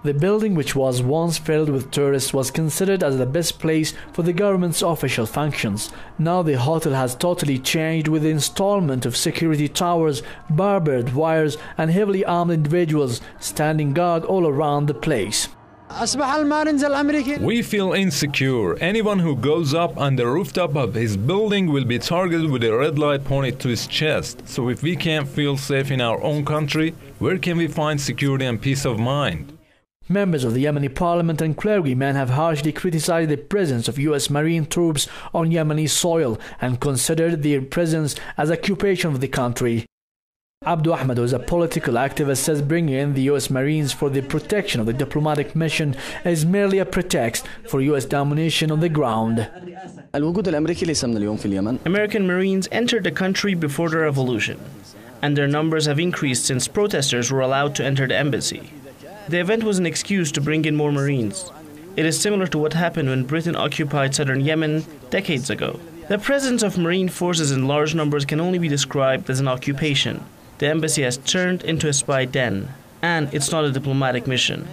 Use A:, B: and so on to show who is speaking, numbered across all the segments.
A: The building, which was once filled with tourists, was considered as the best place for the government's official functions. Now the hotel has totally changed with the installment of security towers, barbed wires and heavily armed individuals standing guard all around the place.
B: We feel insecure. Anyone who goes up on the rooftop of his building will be targeted with a red light pointed to his chest. So if we can't feel safe in our own country, where can we find security and peace of mind?
A: Members of the Yemeni parliament and clergymen have harshly criticized the presence of U.S. Marine troops on Yemeni soil and considered their presence as occupation of the country. Ahmed, who is a political activist, says bringing in the U.S. Marines for the protection of the diplomatic mission is merely a pretext for U.S. domination on the ground.
C: American Marines entered the country before the revolution, and their numbers have increased since protesters were allowed to enter the embassy. The event was an excuse to bring in more Marines. It is similar to what happened when Britain occupied southern Yemen decades ago. The presence of Marine forces in large numbers can only be described as an occupation. The embassy has turned into a spy den, and it's not a diplomatic mission.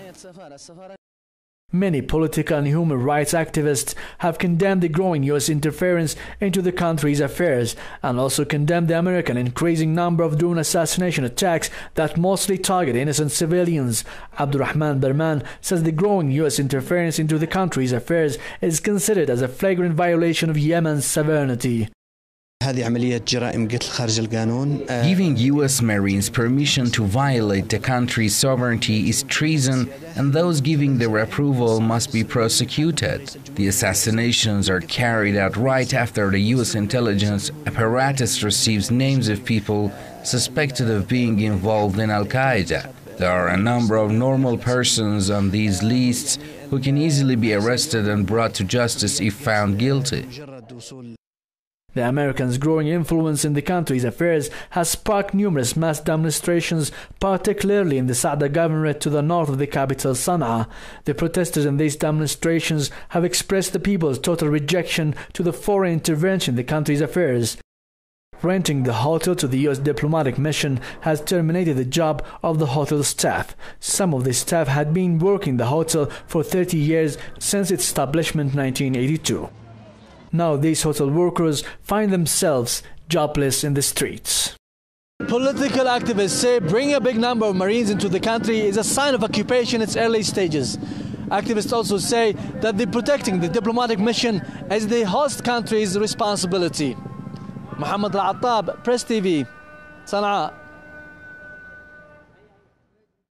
A: Many political and human rights activists have condemned the growing U.S. interference into the country's affairs and also condemned the American increasing number of drone assassination attacks that mostly target innocent civilians. Abdurrahman Berman says the growing U.S. interference into the country's affairs is considered as a flagrant violation of Yemen's sovereignty.
D: Giving U.S. Marines permission to violate the country's sovereignty is treason, and those giving their approval must be prosecuted. The assassinations are carried out right after the U.S. intelligence apparatus receives names of people suspected of being involved in al-Qaeda. There are a number of normal persons on these lists who can easily be arrested and brought to justice if found guilty.
A: The Americans' growing influence in the country's affairs has sparked numerous mass demonstrations, particularly in the Saada governorate to the north of the capital Sana'a. The protesters in these demonstrations have expressed the people's total rejection to the foreign intervention in the country's affairs. Renting the hotel to the U.S. diplomatic mission has terminated the job of the hotel staff. Some of the staff had been working the hotel for 30 years since its establishment in 1982. Now these hotel workers find themselves jobless in the streets.
E: Political activists say bringing a big number of Marines into the country is a sign of occupation in its early stages. Activists also say that protecting the diplomatic mission is the host country's responsibility. Mohammed al-Attab, Press TV, Sana'a.